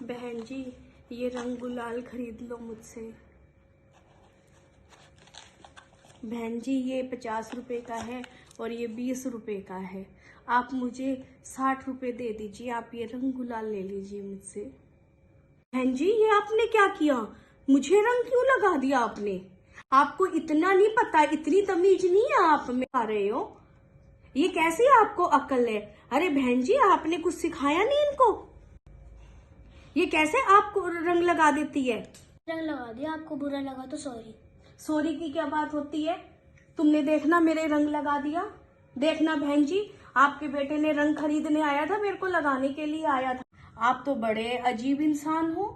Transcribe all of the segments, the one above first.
बहन जी, ये रंग गुलाल खरीद लो मुझसे। बहन जी, ये 50 रुपए का है और ये 20 रुपए का है। आप मुझे 60 रुपए दे दीजिए। आप ये रंग गुलाल ले लीजिए मुझसे। बहन जी, ये आपने क्या किया? मुझे रंग क्यों लगा दिया आपने? आपको इतना नहीं पता, इतनी तमीज नहीं है आप में आ रहे हो। ये कैसी आपको अक्ल है? अरे बहन जी, आपने कुछ सिखाया नहीं इनको? ये कैसे आपको रंग लगा देती है? रंग लगा दिया, आपको बुरा लगा तो सॉरी। सॉरी की क्या बात होती है? तुमने देखना मेरे रंग लगा दिया। देखना बहन जी, आपके बेटे ने रंग खरीदने आया था, मेरे को लगाने के लिए आया था। आप तो बड़े अजीब इंसान हो।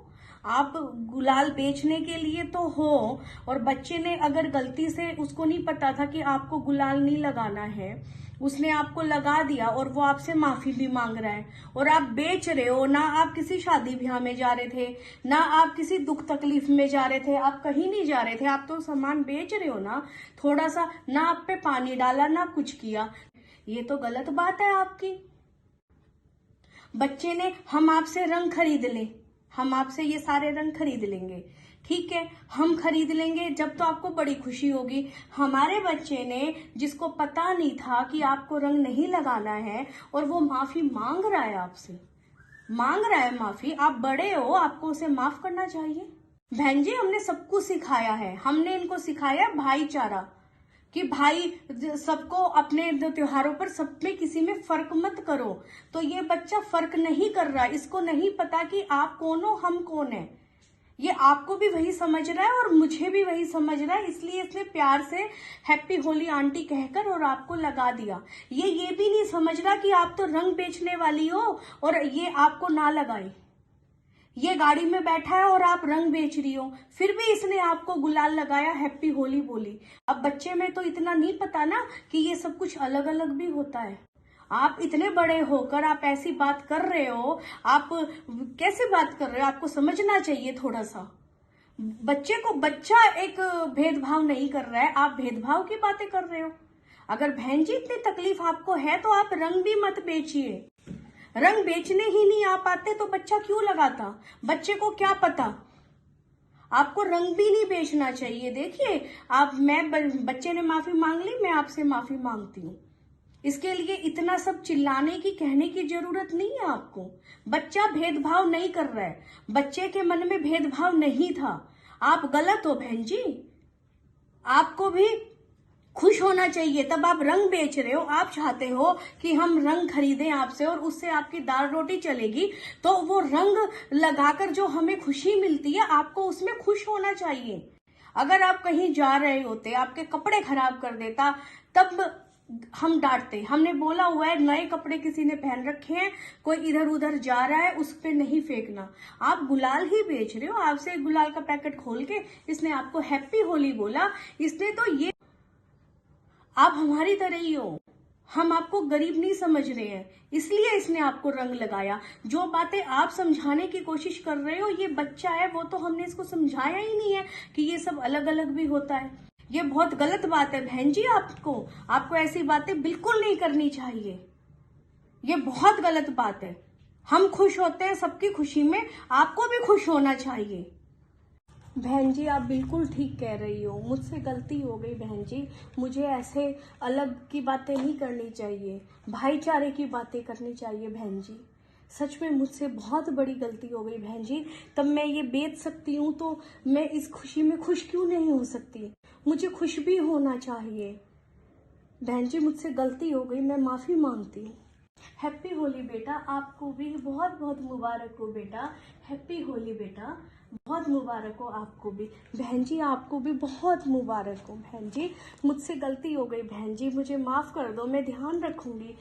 आप गुलाल बेचने के लिए तो हो, और बच्चे ने अगर गलती से, उसको नहीं पता था कि आपको गुलाल नहीं लगाना है, उसने आपको लगा दिया और वो आपसे माफी भी मांग रहा है, और आप बेच रहे हो ना। आप किसी शादी ब्याह में जा रहे थे, ना आप किसी दुख तकलीफ में जा रहे थे, आप कहीं नहीं जा रहे थे, आप तो सामान बेच रहे हो ना। थोड़ा सा ना आप पे पानी डाला, ना कुछ किया। ये तो गलत बात है आपकी। बच्चे ने, हम आपसे रंग खरीद लें, हम आपसे ये सारे रंग खरीद लेंगे, ठीक है, हम खरीद लेंगे जब तो आपको बड़ी खुशी होगी। हमारे बच्चे ने, जिसको पता नहीं था कि आपको रंग नहीं लगाना है, और वो माफी मांग रहा है आपसे, मांग रहा है माफी। आप बड़े हो, आपको उसे माफ करना चाहिए। बहन जी, हमने सबको सिखाया है, हमने इनको सिखाया भाईचारा, कि भाई सबको अपने त्योहारों पर सब में किसी में फर्क मत करो। तो ये बच्चा फर्क नहीं कर रहा, इसको नहीं पता कि आप कौन हो, हम कौन है। ये आपको भी वही समझ रहा है और मुझे भी वही समझ रहा है, इसलिए इसने प्यार से हैप्पी होली आंटी कहकर और आपको लगा दिया। ये भी नहीं समझ रहा कि आप तो रंग बेचने वाली हो और ये आपको ना लगाए। ये गाड़ी में बैठा है और आप रंग बेच रही हो, फिर भी इसने आपको गुलाल लगाया, हैप्पी होली बोली। अब बच्चे में तो इतना नहीं पता ना कि ये सब कुछ अलग अलग भी होता है। आप इतने बड़े होकर आप ऐसी बात कर रहे हो, आप कैसे बात कर रहे हो? आपको समझना चाहिए थोड़ा सा। बच्चे को, बच्चा एक भेदभाव नहीं कर रहा है, आप भेदभाव की बातें कर रहे हो। अगर बहन जी इतनी तकलीफ आपको है तो आप रंग भी मत बेचिए। रंग बेचने ही नहीं आ पाते तो बच्चा क्यों लगाता? बच्चे को क्या पता? आपको रंग भी नहीं बेचना चाहिए। देखिए, बच्चे ने माफी मांग ली, मैं आपसे माफी मांगती हूँ। इसके लिए इतना सब चिल्लाने की, कहने की जरूरत नहीं है आपको। बच्चा भेदभाव नहीं कर रहा है, बच्चे के मन में भेदभाव नहीं था। आप गलत हो बहन जी, आपको भी खुश होना चाहिए। तब आप रंग बेच रहे हो, आप चाहते हो कि हम रंग खरीदें आपसे और उससे आपकी दाल रोटी चलेगी, तो वो रंग लगाकर जो हमें खुशी मिलती है, आपको उसमें खुश होना चाहिए। अगर आप कहीं जा रहे होते, आपके कपड़े खराब कर देता, तब हम डांटते। हमने बोला हुआ है, नए कपड़े किसी ने पहन रखे हैं, कोई इधर उधर जा रहा है, उस पे नहीं फेंकना। आप गुलाल ही बेच रहे हो, आपसे गुलाल का पैकेट खोल के इसने आपको हैप्पी होली बोला। इसने तो ये, आप हमारी तरह ही हो, हम आपको गरीब नहीं समझ रहे हैं, इसलिए इसने आपको रंग लगाया। जो बातें आप समझाने की कोशिश कर रहे हो, ये बच्चा है, वो तो हमने इसको समझाया ही नहीं है कि ये सब अलग अलग भी होता है। ये बहुत गलत बात है बहन जी, आपको ऐसी बातें बिल्कुल नहीं करनी चाहिए। ये बहुत गलत बात है। हम खुश होते हैं सबकी खुशी में, आपको भी खुश होना चाहिए। बहन जी, आप बिल्कुल ठीक कह रही हो, मुझसे गलती हो गई बहन जी। मुझे ऐसे अलग की बातें नहीं करनी चाहिए, भाईचारे की बातें करनी चाहिए बहन जी। सच में मुझसे बहुत बड़ी गलती हो गई बहन जी। तब मैं ये बेच सकती हूँ तो मैं इस खुशी में खुश क्यों नहीं हो सकती? मुझे खुश भी होना चाहिए। बहन जी, मुझसे गलती हो गई, मैं माफी मांगती हूँ। हैप्पी होली बेटा, आपको भी बहुत बहुत मुबारक हो बेटा। हैप्पी होली बेटा, बहुत मुबारक हो आपको भी। बहन जी, आपको भी बहुत मुबारक हो बहन जी। मुझसे गलती हो गई बहन जी, मुझे माफ कर दो, मैं ध्यान रखूंगी।